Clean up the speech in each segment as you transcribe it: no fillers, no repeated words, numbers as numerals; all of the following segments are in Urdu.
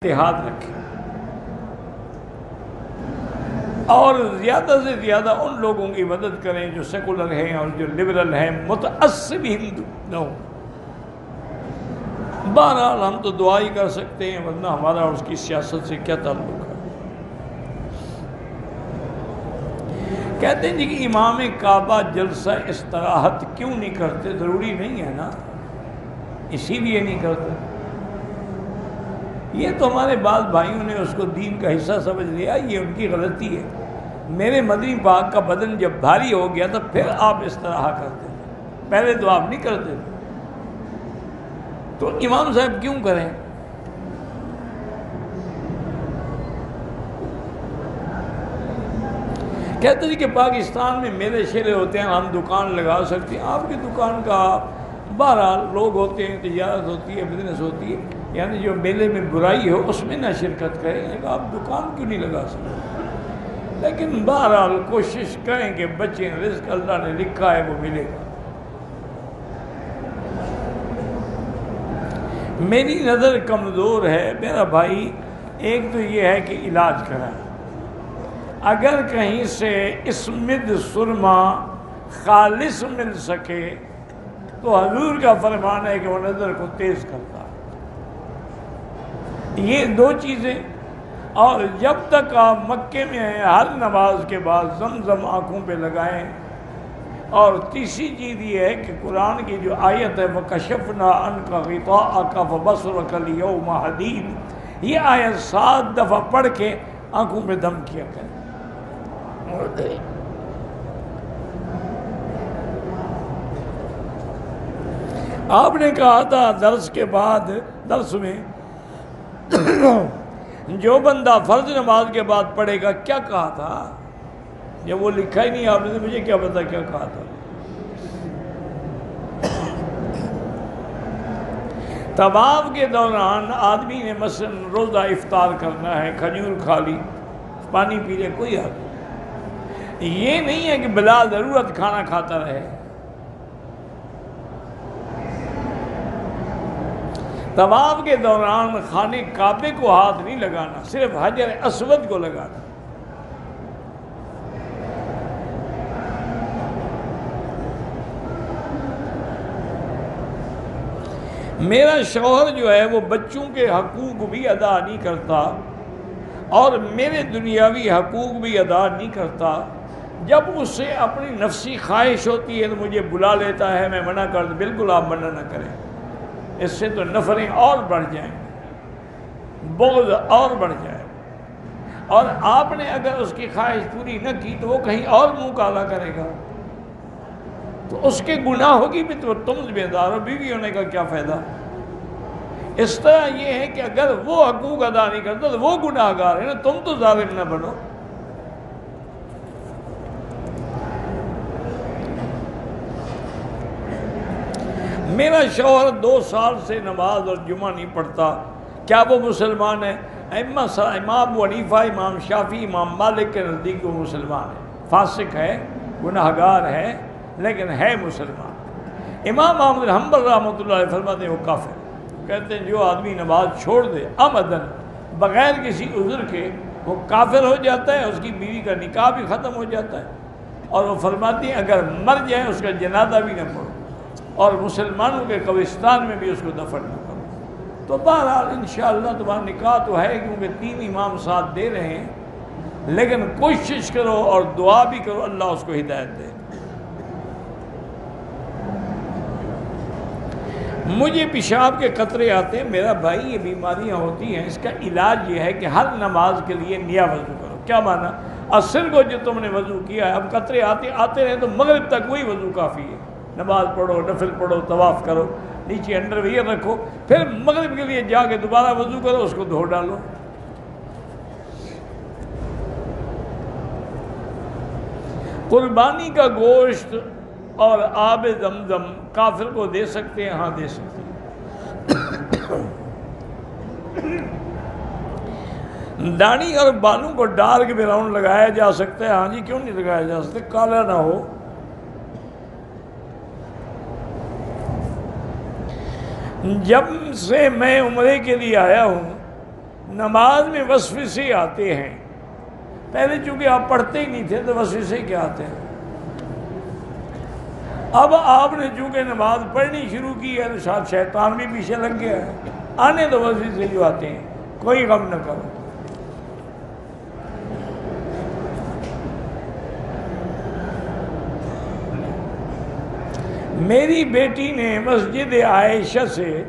اتحاد رکھیں اور زیادہ سے زیادہ ان لوگوں کی مدد کریں جو سیکولر ہیں اور جو لبرل ہیں، متعصب ہندو نہ ہوں۔ بہرحال ہم تو دعا ہی کر سکتے ہیں، ورنہ ہمارا اس کی سیاست سے کیا تعلق ہے۔ کہتے ہیں جی کہ امام کعبہ جلسہ استراحت کیوں نہیں کرتے؟ ضروری نہیں ہے نا، اسی لیے نہیں کرتے۔ یہ تو ہمارے بعض بھائیوں نے اس کو دین کا حصہ سمجھ لیا، یہ ان کی غلطی ہے۔ میرے مدنی پاک کا بدن جب بھاری ہو گیا تو پھر آپ استراحہ کرتے تھے، پہلے تو آپ نہیں کرتے تھے۔ تو امام صاحب کیوں کریں؟ کہتے ہیں کہ پاکستان میں میلے شیلے ہوتے ہیں، ہم دکان لگا سکتے ہیں۔ آپ کی دکان کا بہرحال لوگ ہوتے ہیں، تجارت ہوتی ہے، بزنس ہوتی ہے، یعنی جو میلے میں برائی ہو اس میں نہ شرکت کریں، آپ دکان کیوں نہیں لگا سکتے؟ لیکن بہرحال کوشش کریں کہ بچیں، رزق اللہ نے لکھا ہے وہ ملے گا۔ میری نظر کمزور ہے میرا بھائی، ایک تو یہ ہے کہ علاج کرائیں۔ اگر کہیں سے اسمد سرما خالص مل سکے تو حضور کا فرمان ہے کہ وہ نظر کو تیز کرتا ہے۔ یہ دو چیزیں، اور جب تک آپ مکے میں ہیں ہر نماز کے بعد زمزم آنکھوں پہ لگائیں۔ اور تیسری چیز یہ ہے کہ قرآن کی جو آیت ہے وَكَشَفْنَا عَنْكَ غِطَاءَكَ فَبَصَرُكَ الْيَوْمَ حَدِيدٌ، یہ آیت 7 دفعہ پڑھ کے آنکھوں پہ دم کیا کریں۔ آپ نے کہا تھا درس کے بعد، درس میں جو بندہ فرض نماز کے بعد پڑھے گا، کیا کہا تھا؟ جب وہ لکھا ہی نہیں آپ نے، مجھے کیا پتا کیا کہا تھا۔ طواف کے دوران آدمی نے مثلا روزہ افطار کرنا ہے، کھجور کھا لی، پانی پی لے، کوئی حق نہیں۔ یہ نہیں ہے کہ بلا ضرورت کھانا کھاتا رہے۔ طواف کے دوران خانے کعبے کو ہاتھ نہیں لگانا، صرف حجر اسود کو لگانا۔ میرا شوہر جو ہے وہ بچوں کے حقوق بھی ادا نہیں کرتا اور میرے دنیاوی حقوق بھی ادا نہیں کرتا۔ جب اسے اپنی نفسی خواہش ہوتی ہے تو مجھے بلا لیتا ہے، میں منع کر دوں، بالکل آپ منع نہ کریں، اس سے تو نفریں اور بڑھ جائیں، بغض اور بڑھ جائے، اور آپ نے اگر اس کی خواہش پوری نہ کی تو وہ کہیں اور منہ کالا کرے گا، تو اس کے گناہ ہوگی بھی تو تم ذمہ دار ہو، بیوی ہونے کا کیا فائدہ؟ اس طرح یہ ہے کہ اگر وہ حقوق ادا نہیں کرتا تو وہ گناہ گار ہے نا، تم تو ظالم نہ بنو۔ میرا شوہر 2 سال سے نماز اور جمعہ نہیں پڑھتا، کیا وہ مسلمان ہے؟ امام ابو حنیفہ، امام شافعی، امام مالک کے نزدیک وہ مسلمان ہے، فاسق ہے، گناہگار ہے، لیکن ہے مسلمان۔ امام احمد بن حنبل رحمۃ اللہ علیہ فرماتے ہیں وہ کافر ہے۔ کہتے ہیں جو آدمی نماز چھوڑ دے عمدن بغیر کسی عذر کے، وہ کافر ہو جاتا ہے، اس کی بیوی کا نکاح بھی ختم ہو جاتا ہے، اور وہ فرماتی ہیں اگر مر جائے اس کا جنازہ بھی نہ پڑھو اور مسلمانوں کے قبرستان میں بھی اس کو دفن نہ کرو۔ تو بہرحال انشاءاللہ تمہارا نکاح تو ہے، کیونکہ 3 امام ساتھ دے رہے ہیں، لیکن کوشش کرو اور دعا بھی کرو اللہ اس کو ہدایت دے۔ مجھے پیشاب کے قطرے آتے ہیں، میرا بھائی یہ بیماریاں ہوتی ہیں، اس کا علاج یہ ہے کہ ہر نماز کے لیے نیا وضو کرو۔ کیا مانا؟ عصر کو جو تم نے وضو کیا ہے، اب قطرے آتے رہے تو مغرب تک وہی وضو کافی ہے۔ نماز پڑھو، نفل پڑھو، طواف کرو، نیچے انڈر ویئر رکھو، پھر مغرب کے لیے جا کے دوبارہ وضو کرو، اس کو دھو ڈالو۔ قربانی کا گوشت اور آب زمزم کافر کو دے سکتے ہیں؟ ہاں دے سکتے ہیں۔ داڑھی اور بالوں کو ڈارک براؤن لگایا جا سکتا ہے؟ ہاں جی، کیوں نہیں لگایا جا سکتا؟ کالا نہ ہو۔ جب سے میں عمرے کے لیے آیا ہوں نماز میں وسوسے آتے ہیں، پہلے چونکہ آپ پڑھتے ہی نہیں تھے تو وسوسے کیا آتے ہیں؟ اب آپ نے چونکہ نماز پڑھنی شروع کی ہے تو ساتھ شیطان بھی پیچھے لگ گیا ہے، آنے تو وسوسے جو آتے ہیں، کوئی غم نہ کرو۔ میری بیٹی نے مسجد عائشہ سے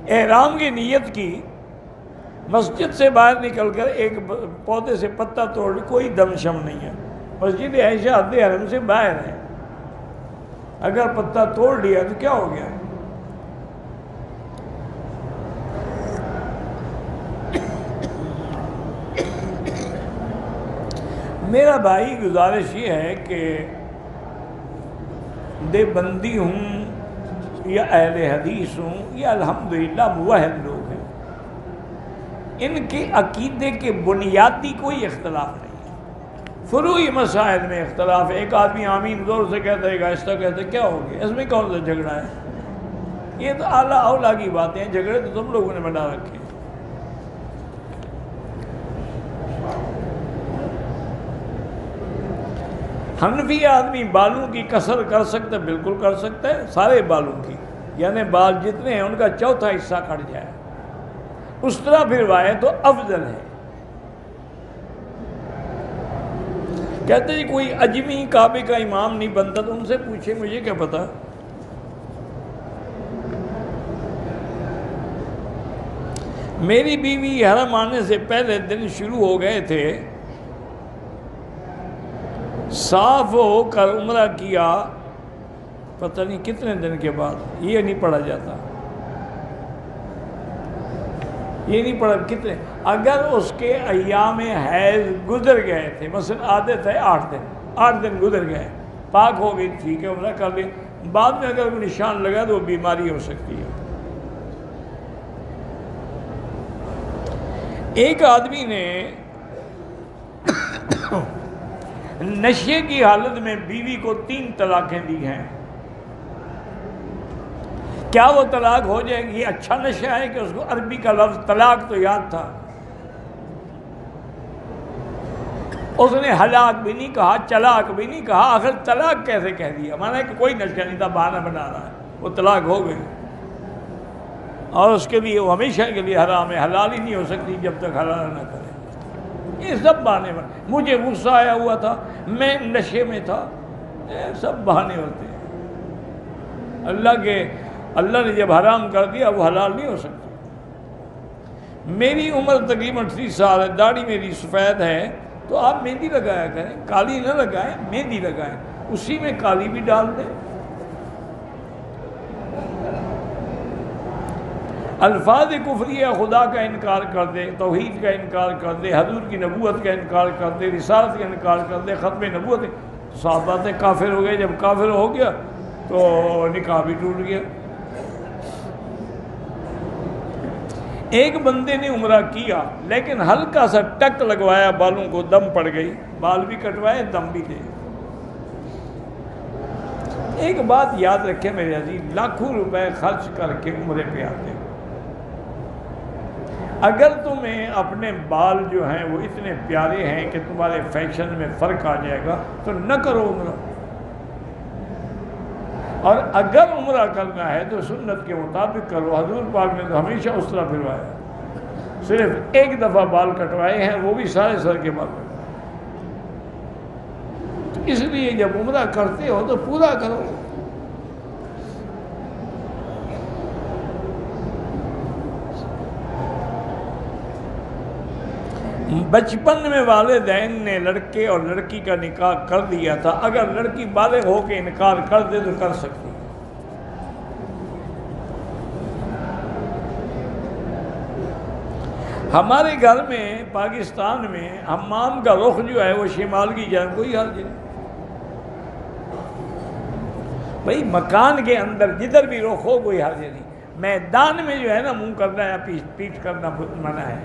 احرام کی نیت کی، مسجد سے باہر نکل کر ایک پودے سے پتا توڑ، کوئی دم شم نہیں ہے، مسجد عائشہ حد حرم سے باہر ہے، اگر پتا توڑ لیا تو کیا ہو گیا؟ میرا بھائی گزارش یہ ہے کہ دیوبندی ہوں یا اہل حدیث ہوں یا الحمدللہ موحد لوگ ہیں، ان کے عقیدے کے بنیادی کوئی اختلاف نہیں ہے، فروعی مسائل میں اختلاف ہے۔ ایک آدمی آمین زور سے کہتا ہے، ایک آہستہ کہتا ہے، کیا ہو گیا؟ اس میں کون سا جھگڑا ہے؟ یہ تو اعلیٰ اولیٰ کی باتیں ہیں، جھگڑے تو تم لوگوں نے بنا رکھے ہیں۔ حنفی آدمی بالوں کی کسر کر سکتا ہے، بالکل کر سکتا ہے، سارے بالوں کی، یعنی بال جتنے ہیں ان کا چوتھا حصہ کٹ جائے، اس طرح پھروائے تو افضل ہے۔ کہتے ہیں کوئی اجمی کعبے کا امام نہیں بنتا تو ان سے پوچھے، مجھے کیا پتا۔ میری بیوی حرم آنے سے پہلے دن شروع ہو گئے تھے، صاف ہو کر عمرہ کیا، پتہ نہیں کتنے دن کے بعد، یہ نہیں پڑھا جاتا، یہ نہیں پڑھا کتنے، اگر اس کے ایام حیض گزر گئے تھے، مثلا عادت ہے 8 دن گزر گئے، پاک ہو گئی، ٹھیک ہے عمرہ کر لی، بعد میں اگر کوئی نشان لگا تو وہ بیماری ہو سکتی ہے۔ ایک آدمی نے نشے کی حالت میں بیوی کو 3 طلاقیں دی ہیں، کیا وہ طلاق ہو جائے گی؟ اچھا نشہ ہے کہ اس کو عربی کا لفظ طلاق تو یاد تھا، اس نے ہلاک بھی نہیں کہا، چلاق بھی نہیں کہا، آخر طلاق کیسے کہہ دیا؟ مانا کہ کوئی نشہ نہیں تھا، بہانہ بنا رہا ہے، وہ طلاق ہو گئی، اور اس کے لیے وہ ہمیشہ کے لیے حرام ہے، حلال ہی نہیں ہو سکتی جب تک حلال نہ کرے۔ یہ سب بہانے بنے، مجھے غصہ آیا ہوا تھا، میں نشے میں تھا، یہ سب بہانے ہوتے ہیں۔ اللہ نے جب حرام کر دیا وہ حلال نہیں ہو سکتی۔ میری عمر تقریباً 30 سال ہے، داڑھی میری سفید ہے، تو آپ مہندی لگایا کریں، کالی نہ لگائیں، مہندی لگائیں، اسی میں کالی بھی ڈال دیں۔ الفاظ کفریہ خدا کا انکار کر دے، توحید کا انکار کر دے، حضور کی نبوت کا انکار کر دے، رسالت کا انکار کر دے، ختم نبوت، صاف بات ہے کافر ہو گئے۔ جب کافر ہو گیا تو نکاح بھی ٹوٹ گیا۔ ایک بندے نے عمرہ کیا لیکن ہلکا سا ٹک لگوایا، بالوں کو دم پڑ گئی، بال بھی کٹوائے، دم بھی دے۔ ایک بات یاد رکھیں میرے عزیز، لاکھوں روپے خرچ کر کے عمرے پہ آتے ہو، اگر تمہیں اپنے بال جو ہیں وہ اتنے پیارے ہیں کہ تمہارے فیشن میں فرق آ جائے گا تو نہ کرو عمرہ، اور اگر عمرہ کرنا ہے تو سنت کے مطابق کرو۔ حضور پاک نے تو ہمیشہ اس طرح پھروایا، صرف ایک دفعہ بال کٹوائے ہیں، وہ بھی سارے سر کے بال کٹوائے۔ تو اس لیے جب عمرہ کرتے ہو تو پورا کرو۔ بچپن میں والدین نے لڑکے اور لڑکی کا نکاح کر دیا تھا، اگر لڑکی بالغ ہو کے انکار کر دے تو کر سکتی ہے۔ ہمارے گھر میں پاکستان میں حمام کا رخ جو ہے وہ شمال کی جانب، کوئی حرج نہیں بھائی، مکان کے اندر جدھر بھی رخ ہو کوئی حرج نہیں، میدان میں جو ہے نا منہ کرنا یا پیٹ کرنا منع ہے۔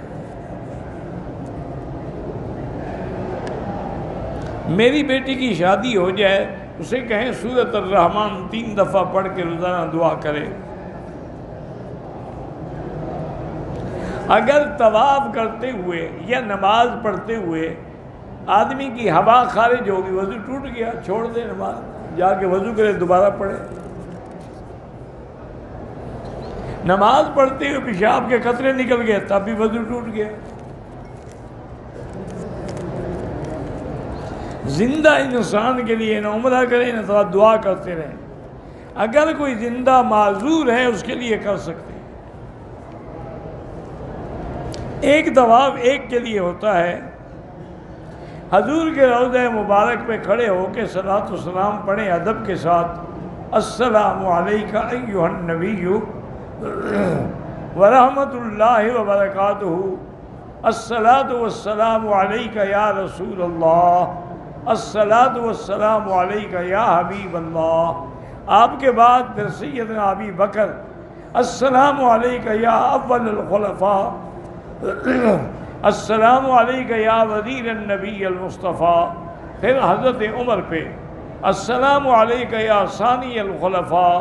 میری بیٹی کی شادی ہو جائے اسے کہیں سورۃ الرحمن 3 دفعہ پڑھ کے روزانہ دعا کرے۔ اگر طواف کرتے ہوئے یا نماز پڑھتے ہوئے آدمی کی ہوا خارج ہوگی، وضو ٹوٹ گیا، چھوڑ دے نماز، جا کے وضو کرے، دوبارہ پڑھے۔ نماز پڑھتے ہوئے پیشاب کے قطرے نکل گئے، تب بھی وضو ٹوٹ گیا۔ زندہ انسان کے لیے نہ عمرہ کریں نہ تو دعا کرتے رہیں۔ اگر کوئی زندہ معذور ہے اس کے لیے کر سکتے ہیں۔ ایک طواف ایک کے لیے ہوتا ہے۔ حضور کے روضہ مبارک پہ کھڑے ہو کے صلاۃ و سلام پڑھیں ادب کے ساتھ، السلام علیکہ ایھا النبی ورحمۃ اللہ وبرکاتہ، الصلاۃ والسلام علیکہ یا رسول اللہ، الصلاۃ والسلام علیکہ یا حبیب اللہ۔ آپ کے بعد پھر سیدنا ابی بکر، السلام علیکہ یا اول الخلفاء، السلام علیکہ یا وزیر النبی المصطفیٰ۔ پھر حضرت عمر پہ، السلام علیکہ یا ثانی الخلفاء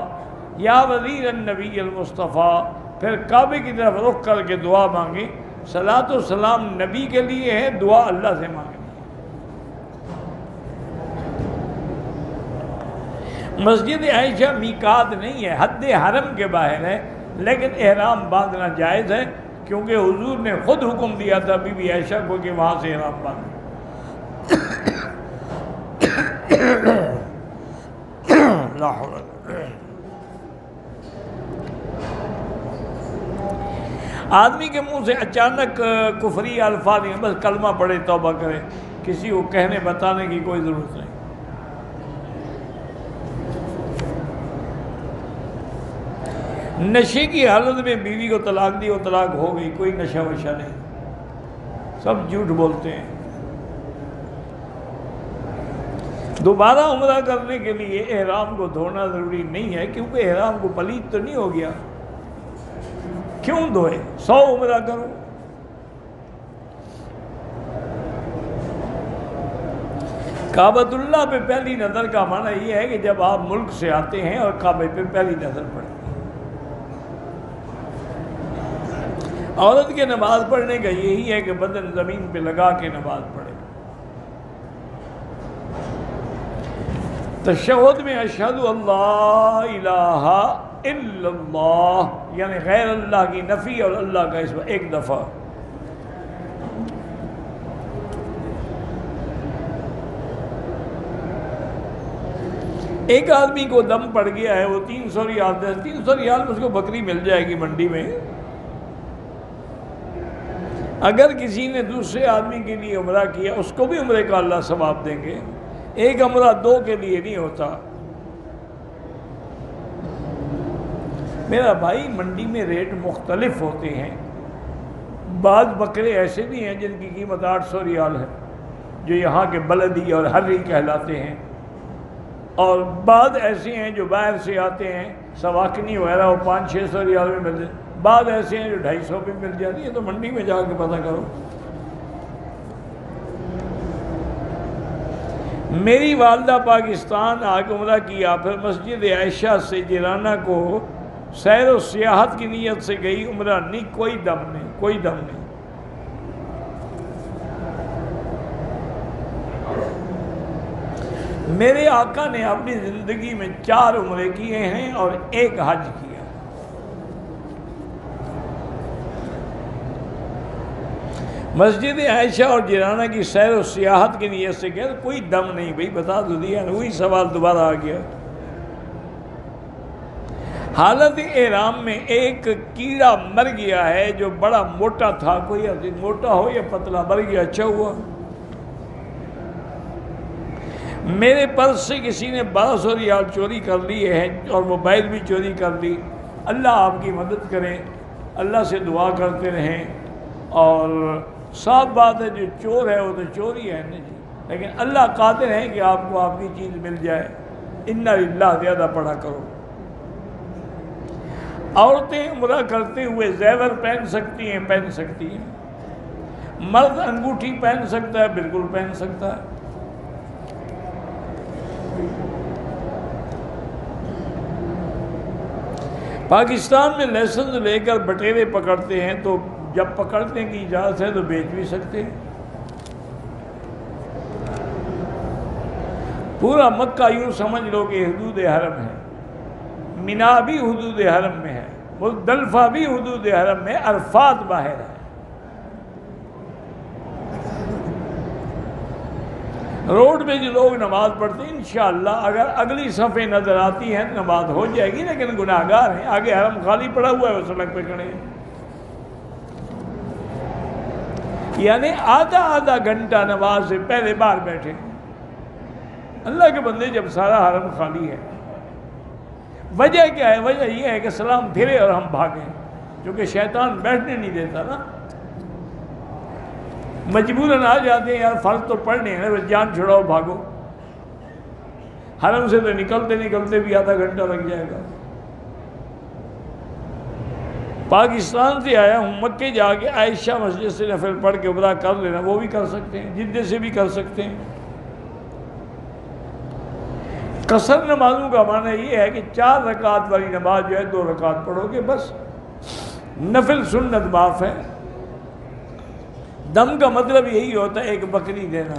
یا وزیر النبی المصطفیٰ۔ پھر کعبے کی طرف رخ کر کے دعا مانگیں۔ صلاۃ و سلام نبی کے لیے ہے، دعا اللہ سے مانگیں۔ مسجد عائشہ میقات نہیں ہے، حد حرم کے باہر ہے، لیکن احرام باندھنا جائز ہے، کیونکہ حضور نے خود حکم دیا تھا بی بی عائشہ کو کہ وہاں سے احرام باندھیں۔ آدمی کے منہ سے اچانک کفری الفاظ نہیں، بس کلمہ پڑھے توبہ کرے، کسی کو کہنے بتانے کی کوئی ضرورت نہیں۔ نشے کی حالت میں بیوی کو طلاق دی، وہ طلاق ہو گئی، کوئی نشہ وشہ نہیں، سب جھوٹ بولتے ہیں۔ دوبارہ عمرہ کرنے کے لیے احرام کو دھونا ضروری نہیں ہے، کیونکہ احرام کو پلید تو نہیں ہو گیا، کیوں دھوئے؟ 100 عمرہ کرو۔ کعبۃ اللہ پہ پہلی نظر کا معنی یہ ہے کہ جب آپ ملک سے آتے ہیں اور کعبے پہ پہلی نظر پڑتی ہے۔ عورت کے نماز پڑھنے کا یہی ہے کہ بدن زمین پہ لگا کے نماز پڑھے۔ تشہد میں اشہد اللہ الہ الا اللہ، یعنی غیر اللہ کی نفی اور اللہ کا اس میں ایک دفعہ۔ ایک آدمی کو دم پڑ گیا ہے، وہ 300 ریال دے، 300 ریال میں اس کو بکری مل جائے گی منڈی میں۔ اگر کسی نے دوسرے آدمی کے لیے عمرہ کیا، اس کو بھی عمرے کا اللہ ثواب دیں گے۔ ایک عمرہ 2 کے لیے نہیں ہوتا۔ میرا بھائی، منڈی میں ریٹ مختلف ہوتے ہیں۔ بعض بکرے ایسے بھی ہیں جن کی قیمت 800 ریال ہے، جو یہاں کے بلدی اور ہری کہلاتے ہیں، اور بعض ایسے ہیں جو باہر سے آتے ہیں، سواکنی وغیرہ، وہ 500-600 ریال میں مل جائے۔ بعض ایسے ہیں جو 250 پہ مل جاتی ہے، تو منڈی میں جا کے پتہ کرو۔ میری والدہ پاکستان آ کے عمرہ کیا، پھر مسجد عائشہ سے جیرانہ کو سیر و سیاحت کی نیت سے گئی، عمرہ نہیں، کوئی دم نہیں، کوئی دم نہیں۔ میرے آقا نے اپنی زندگی میں 4 عمرے کیے ہیں اور 1 حج کیا۔ مسجد عائشہ اور جیرانہ کی سیر و سیاحت کی نیت سے گئے، کوئی دم نہیں۔ بھائی بتا دو دیا، وہی سوال دوبارہ آ گیا۔ حالت احرام میں ایک کیڑا مر گیا ہے جو بڑا موٹا تھا، کوئی موٹا ہو یا پتلا، مر گیا، اچھا ہوا۔ میرے پرس سے کسی نے 1200 ریال چوری کر لیے ہیں اور موبائل بھی چوری کر لی۔ اللہ آپ کی مدد کریں، اللہ سے دعا کرتے رہیں۔ اور صاف بات ہے، جو چور ہے وہ تو چور ہی ہے نا جی، لیکن اللہ قادر ہے کہ آپ کو آپ کی چیز مل جائے۔ اِنَّا لِلَّهِ زیادہ پڑھا کرو۔ عورتیں عمرہ کرتے ہوئے زیور پہن سکتی ہیں، پہن سکتی ہیں۔ مرد انگوٹھی پہن سکتا ہے، بالکل پہن سکتا ہے۔ پاکستان میں لائسنس لے کر بٹیرے پکڑتے ہیں تو جب پکڑنے کی اجازت ہے تو بیچ بھی سکتے ہیں۔ پورا مکہ یوں سمجھ لو کہ حدود حرم ہے، مینا بھی حدود حرم میں ہے، مزدلفہ بھی حدود حرم میں، عرفات باہر ہے۔ روڈ پہ جو لوگ نماز پڑھتے ہیں انشاءاللہ اگر اگلی صفیں نظر آتی ہیں تو نماز ہو جائے گی، لیکن گناہ گار ہیں، آگے حرم خالی پڑا ہوا ہے، وہ سڑک پہ کھڑے ہیں۔ یعنی آدھا گھنٹہ نماز سے پہلے باہر بیٹھے۔ اللہ کے بندے جب سارا حرم خالی ہے، وجہ کیا ہے؟ وجہ یہ ہے کہ سلام پھرے اور ہم بھاگیں، کیونکہ شیطان بیٹھنے نہیں دیتا نا، مجبوراً آ جاتے ہیں، یار فرض تو پڑھنے ہیں، جان چھڑاؤ بھاگو۔ حرم سے تو نکلتے بھی آدھا گھنٹہ لگ جائے گا۔ پاکستان سے آیا ہوں، مکے جا کے عائشہ مسجد سے نفل پڑھ کے عمرہ کر لینا، وہ بھی کر سکتے ہیں، جدے سے بھی کر سکتے ہیں۔ قصر نمازوں کا معنی یہ ہے کہ 4 رکعت والی نماز جو ہے 2 رکعت پڑھو گے بس، نفل سنت معاف ہے۔ دم کا مطلب یہی ہوتا ہے ایک بکری دینا۔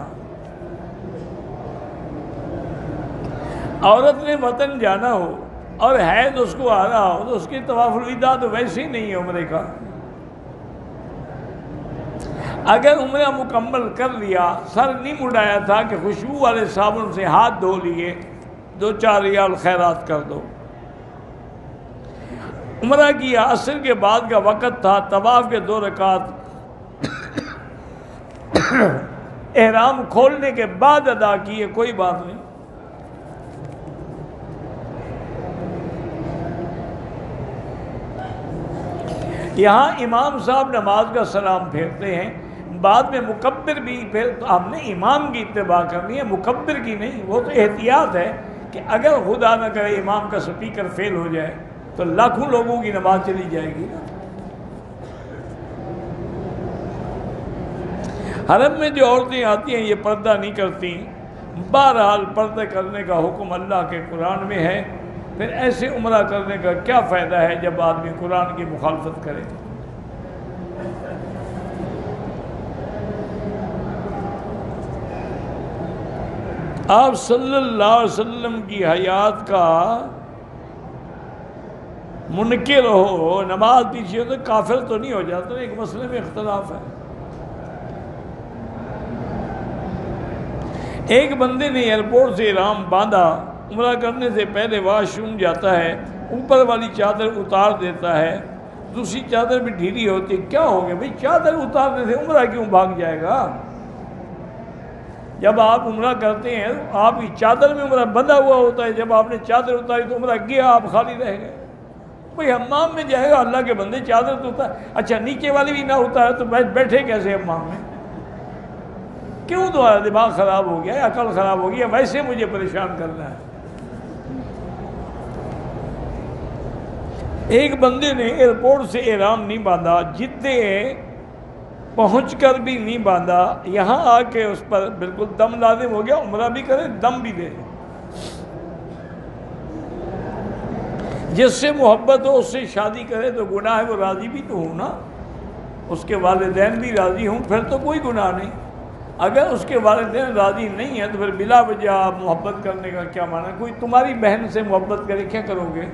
عورت نے وطن جانا ہو اور حیض اس کو آ رہا ہو تو اس کی طواف الوداع تو ویسے ہی نہیں ہے عمرے کا۔ اگر عمرہ مکمل کر لیا، سر نہیں مڑایا تھا کہ خوشبو والے صابن سے ہاتھ دھو لیے، 2-4 ریال خیرات کر دو۔ عمرہ کیا، عصر کے بعد کا وقت تھا، طواف کے 2 رکعت احرام کھولنے کے بعد ادا کیے، کوئی بات نہیں۔ یہاں امام صاحب نماز کا سلام پھیرتے ہیں، بعد میں مکبر بھی، پھر تو آپ نے امام کی اتباع کرنی ہے، مکبر کی نہیں۔ وہ تو احتیاط ہے کہ اگر خدا نہ کرے امام کا سپیکر فیل ہو جائے تو لاکھوں لوگوں کی نماز چلی جائے گی نا۔ حرم میں جو عورتیں آتی ہیں یہ پردہ نہیں کرتی، بہرحال پردہ کرنے کا حکم اللہ کے قرآن میں ہے، پھر ایسے عمرہ کرنے کا کیا فائدہ ہے جب آدمی قرآن کی مخالفت کرے۔ آپ صلی اللہ علیہ وسلم کی حیات کا منکر ہو، نماز پیچھے ہو تو کافر تو نہیں ہو جاتا، ایک مسئلے میں اختلاف ہے۔ ایک بندے نے ایئرپورٹ سے احرام باندھا، عمرہ کرنے سے پہلے واش روم جاتا ہے، اوپر والی چادر اتار دیتا ہے، دوسری چادر بھی ڈھیلی ہوتی ہے، کیا ہو گیا بھئی؟ چادر اتارنے سے عمرہ کیوں بھاگ جائے گا؟ جب آپ عمرہ کرتے ہیں آپ کی چادر میں عمرہ بندھا ہوا ہوتا ہے، جب آپ نے چادر اتاری تو عمرہ گیا، آپ خالی رہ گئے۔ بھئی حمام میں جائے گا، اللہ کے بندے چادر تو اتار، اچھا نیچے والی بھی نہ اتارے تو بیٹھے کیسے حمام میں؟ کیوں؟ تمہارا دماغ خراب ہو گیا، عقل خراب ہو گیا، ویسے مجھے پریشان کرنا ہے۔ ایک بندے نے ایئرپورٹ سے احرام نہیں باندھا، جدے پہنچ کر بھی نہیں باندھا، یہاں آ کے اس پر بالکل دم لازم ہو گیا، عمرہ بھی کرے دم بھی دے۔ جس سے محبت ہو اس سے شادی کرے تو گناہ ہے، وہ راضی بھی تو ہوں نا، اس کے والدین بھی راضی ہوں، پھر تو کوئی گناہ نہیں۔ اگر اس کے والدین راضی نہیں ہیں تو پھر بلا وجہ آپ محبت کرنے کا کیا معنی؟ کوئی تمہاری بہن سے محبت کرے، کیا کرو گے؟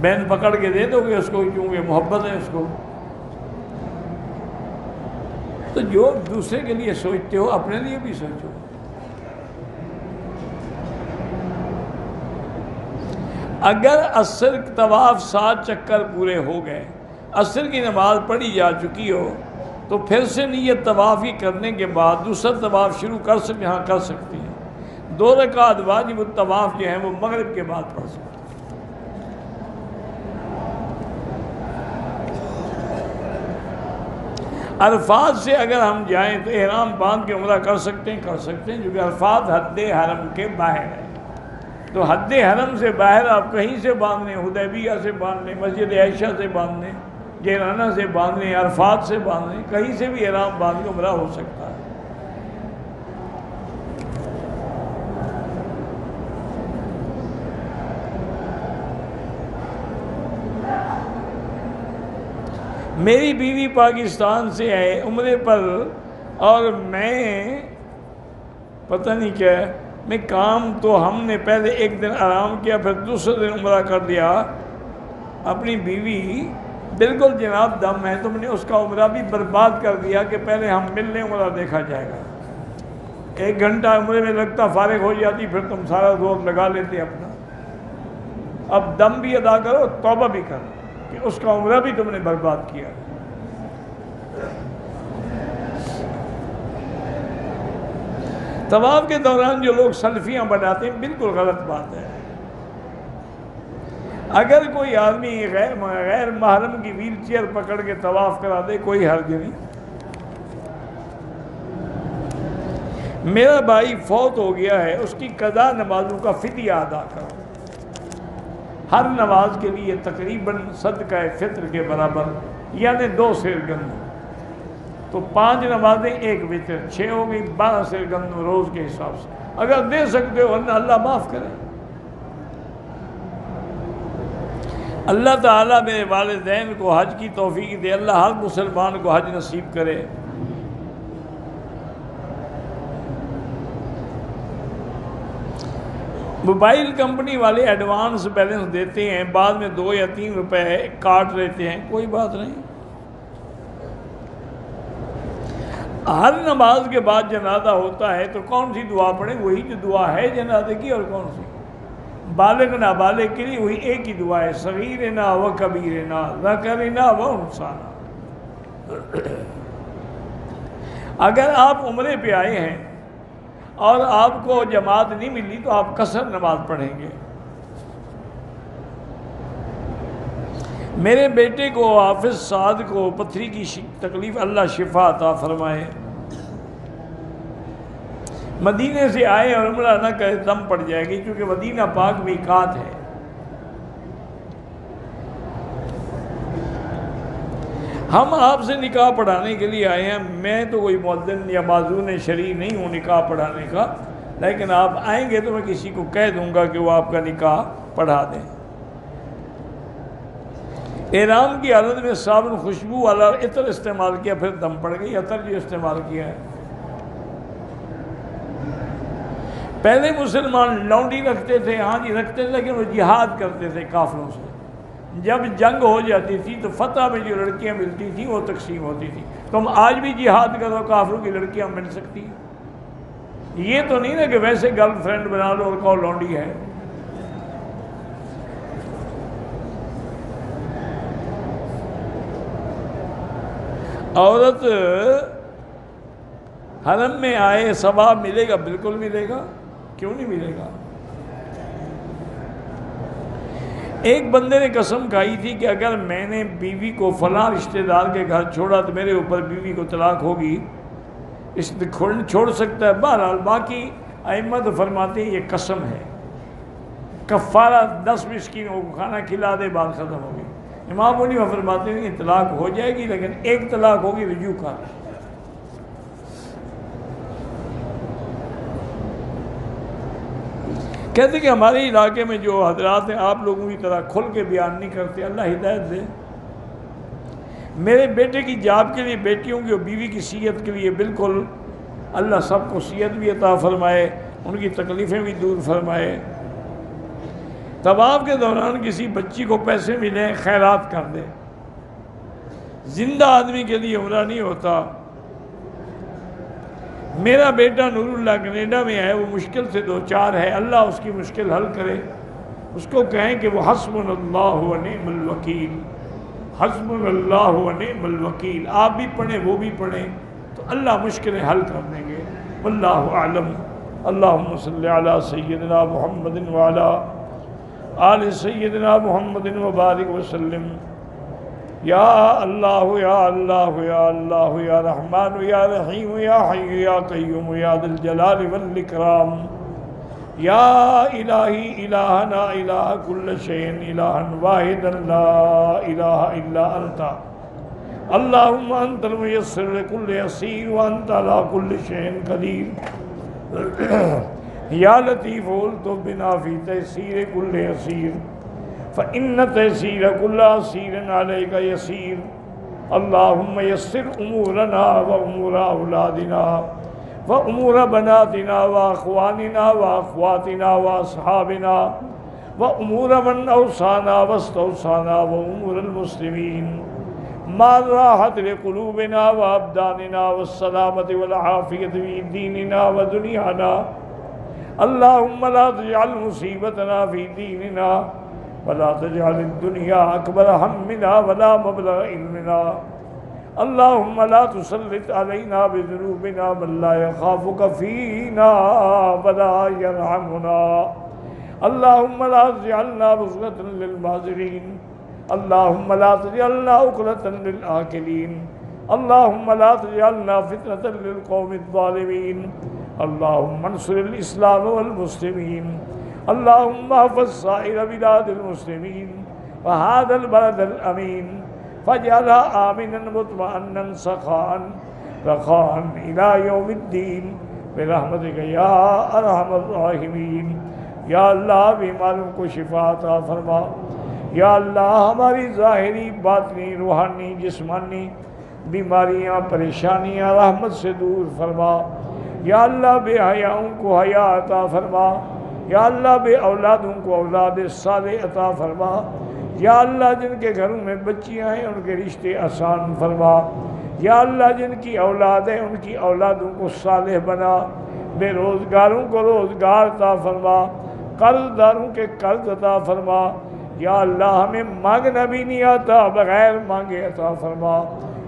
بہن پکڑ کے دے دو گے اس کو، کیونکہ محبت ہے اس کو؟ تو جو دوسرے کے لیے سوچتے ہو اپنے لیے بھی سوچو۔ اگر عصر طواف 7 چکر پورے ہو گئے، عصر کی نماز پڑھی جا چکی ہو، تو پھر سے نیت طواف ہی کرنے کے بعد دوسرا طواف شروع کر سکتی ہیں۔ 2 رکعت واجب الطواف جو ہیں وہ مغرب کے بعد پڑھ سکتے ہیں۔ عرفات سے اگر ہم جائیں تو احرام باندھ کے عمرہ کر سکتے ہیں، کیونکہ عرفات حد حرم کے باہر ہے، تو حد حرم سے باہر آپ کہیں سے باندھ لیں، حدیبیہ سے باندھ لیں، مسجد عائشہ سے باندھ لیں، جیرانہ سے باندھ لیں، عرفات سے باندھ لیں، کہیں سے بھی احرام باندھ کے عمرہ ہو سکتا ہے۔ میری بیوی پاکستان سے آئے عمرے پر، اور میں پتہ نہیں کیا ہے، میں کام تو ہم نے پہلے ایک دن آرام کیا، پھر دوسرے دن عمرہ کر لیا۔ اپنی بیوی بالکل جناب دم ہے، تم نے اس کا عمرہ بھی برباد کر دیا کہ پہلے ہم مل لیں عمرہ دیکھا جائے گا۔ 1 گھنٹہ عمرے میں لگتا، فارغ ہو جاتی، پھر تم سارا زور لگا لیتے اپنا۔ اب دم بھی ادا کرو، توبہ بھی کرو کہ اس کا عمرہ بھی تم نے برباد کیا۔ طواف کے دوران جو لوگ سیلفیاں بناتے ہیں بالکل غلط بات ہے۔ اگر کوئی آدمی غیر محرم کی ویل چیئر پکڑ کے طواف کرا دے کوئی حرج نہیں۔ میرا بھائی فوت ہو گیا ہے، اس کی قضا نمازوں کا فدیہ ادا کرو۔ ہر نماز کے لیے تقریباً صدقہ فطر کے برابر، یعنی 2 سیر گندم، تو 5 نمازیں 1 وتر، 6 ہو گئی، 12 سیر گندم روز کے حساب سے اگر دے سکتے ہو، ورنہ اللہ معاف کرے۔ اللہ تعالیٰ میرے والدین کو حج کی توفیق دے، اللہ ہر مسلمان کو حج نصیب کرے۔ موبائل کمپنی والے ایڈوانس بیلنس دیتے ہیں، بعد میں 2 یا 3 روپے کاٹ لیتے ہیں، کوئی بات نہیں۔ ہر نماز کے بعد جنازہ ہوتا ہے تو کون سی دعا پڑھیں؟ وہی جو دعا ہے جنازے کی، اور کون سی؟ بالغ نابالغ کے لیے وہی ایک ہی دعا ہے، صغیرنا و کبیرنا ذکرنا و انثانا۔ اگر آپ عمرے پہ آئے ہیں اور آپ کو جماعت نہیں ملی تو آپ قصر نماز پڑھیں گے۔ میرے بیٹے کو حافظ سعد کو پتھری کی تکلیف، اللہ شفا عطا فرمائے۔ مدینے سے آئے اور عمرہ نہ کرے دم پڑ جائے گی، کیونکہ مدینہ پاک میقات ہے۔ ہم آپ سے نکاح پڑھانے کے لیے آئے ہیں، میں تو کوئی مؤذن یا معذون شرعی نہیں ہوں نکاح پڑھانے کا، لیکن آپ آئیں گے تو میں کسی کو کہہ دوں گا کہ وہ آپ کا نکاح پڑھا دیں۔ احرام کی حالت میں صابن خوشبو والا عطر استعمال کیا، پھر دم پڑ گئی، عطر جو استعمال کیا ہے۔ پہلے مسلمان لونڈی رکھتے تھے، ہاں جی رکھتے تھے، لیکن وہ جہاد کرتے تھے کافروں سے۔ جب جنگ ہو جاتی تھی تو فتح میں جو لڑکیاں ملتی تھیں وہ تقسیم ہوتی تھی۔ تم آج بھی جہاد کرو، کافروں کی لڑکیاں مل سکتی ہیں۔ یہ تو نہیں نا کہ ویسے گرل فرینڈ بنا لو اور کہو لونڈی ہے۔ عورت حرم میں آئے ثواب ملے گا، بالکل ملے گا، کیوں نہیں ملے گا؟ ایک بندے نے قسم کھائی تھی کہ اگر میں نے بیوی کو فلاں رشتہ دار کے گھر چھوڑا تو میرے اوپر بیوی کو طلاق ہوگی، اس چھوڑ سکتا ہے۔ بہرحال باقی ائمہ تو فرماتے ہیں یہ قسم ہے، کفارہ 10 مسکینوں کو کھانا کھلا دے، بات ختم ہوگی۔ امام ابو حنیفہ فرماتے ہیں کہ طلاق ہو جائے گی، لیکن ایک طلاق ہوگی رجوع کا۔ کہتے کہ ہمارے علاقے میں جو حضرات ہیں آپ لوگوں کی طرح کھل کے بیان نہیں کرتے، اللہ ہدایت دے۔ میرے بیٹے کی جاب کے لیے، بیٹیوں کی اور بیوی کی صحت کے لیے بالکل اللہ سب کو صحت بھی عطا فرمائے، ان کی تکلیفیں بھی دور فرمائے۔ طواف کے دوران کسی بچی کو پیسے ملیں خیرات کر دے۔ زندہ آدمی کے لیے عمرہ نہیں ہوتا۔ میرا بیٹا نور اللہ کینیڈا میں ہے، وہ مشکل سے 2-4 ہے، اللہ اس کی مشکل حل کرے۔ اس کو کہیں کہ وہ حسبنا اللہ و نعم الوکیل، حسبنا اللہ و نعم الوکیل۔ آپ بھی پڑھیں، وہ بھی پڑھیں، تو اللہ مشکلیں حل کر دیں گے۔ واللہ اعلم۔ اللہم صلی علی سیدنا محمد وعلی آل سیدنا محمد وبارک وسلم۔ یا اللہ یا اللہ یا اللہ یا رحمان یا رحیم یا حی یا قیوم یا ذی الجلال والاکرام۔ یا الہی الہنا الہ کل شیء الہا واحدا لا الہ الا انت۔ اللہم انت المیسر لکل یسیر وانت علی کل شیء قدیر۔ یا لطیف الطف بنا فی تیسیر کل یسیر، فإن تيسير كل عسير عليك يسير۔ اللہم یسر امورنا و امور اولادنا و امور بناتنا و اخواننا و اخواتنا و اصحابنا و امور من اوصانا و استوصانا و امور المسلمین مع راحت لقلوبنا و ابداننا و السلامت والعافیت فی دیننا و دنیانا اللہم لا تجعل مصیبتنا فی دیننا ولا تجعل الدنیا اکبر ہمنا ولا مبلغ علمنا اللہم لا تسلط علینا بذنوبنا من لا يخافك فینا ولا يرحمنا اللہم لا تجعلنا بغلة للمعذرین اللہم لا تجعلنا عقلة للآکلین اللہم لا تجعلنا فتنة للقوم الظالمین اللہم انصر الاسلام والمسلمین اللہم احفظ سائر بلاد المسلمین وهذا البلد الامین فاجعلها آمنا مطمئنا سخاء رخاء الى یوم الدین برحمتک یا ارحم الراحمین۔ یا اللہ بیماروں کو شفا عطا فرما، یا اللہ ہماری ظاہری باطنی روحانی جسمانی بیماریاں پریشانیاں رحمت سے دور فرما، یا اللہ بے حیاؤں کو حیا عطا فرما، یا اللہ بے اولادوں کو اولاد صالح عطا فرما، یا اللہ جن کے گھروں میں بچیاں ہیں ان کے رشتے آسان فرما، یا اللہ جن کی اولاد ہیں ان کی اولادوں کو صالح بنا، بے روزگاروں کو روزگار عطا فرما، قرض داروں کے قرض عطا فرما، یا اللہ ہمیں مانگنا بھی نہیں آتا بغیر مانگے عطا فرما،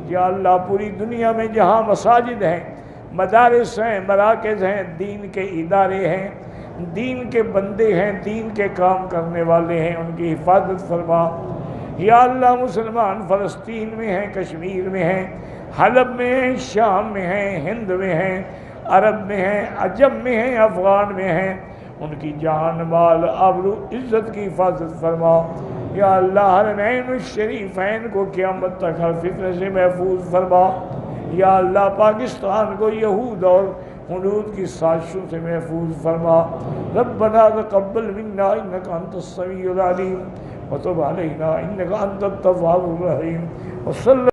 یا اللہ پوری دنیا میں جہاں مساجد ہیں، مدارس ہیں، مراکز ہیں، دین کے ادارے ہیں، دین کے بندے ہیں، دین کے کام کرنے والے ہیں، ان کی حفاظت فرما، یا اللہ مسلمان فلسطین میں ہیں، کشمیر میں ہیں، حلب میں ہیں، شام میں ہیں، ہند میں ہیں، عرب میں ہیں، عجم میں ہیں، افغان میں ہیں، ان کی جان مال آبرو عزت کی حفاظت فرما، یا اللہ حرمین الشریفین کو قیامت تک ہر فتنہ سے محفوظ فرما، یا اللہ پاکستان کو یہود اور حدود کی سازشوں سے محفوظ فرما۔ ربنا تقبل منا انک انت السمیع العلیم وتب علینا انک انت التواب الرحیم وصلی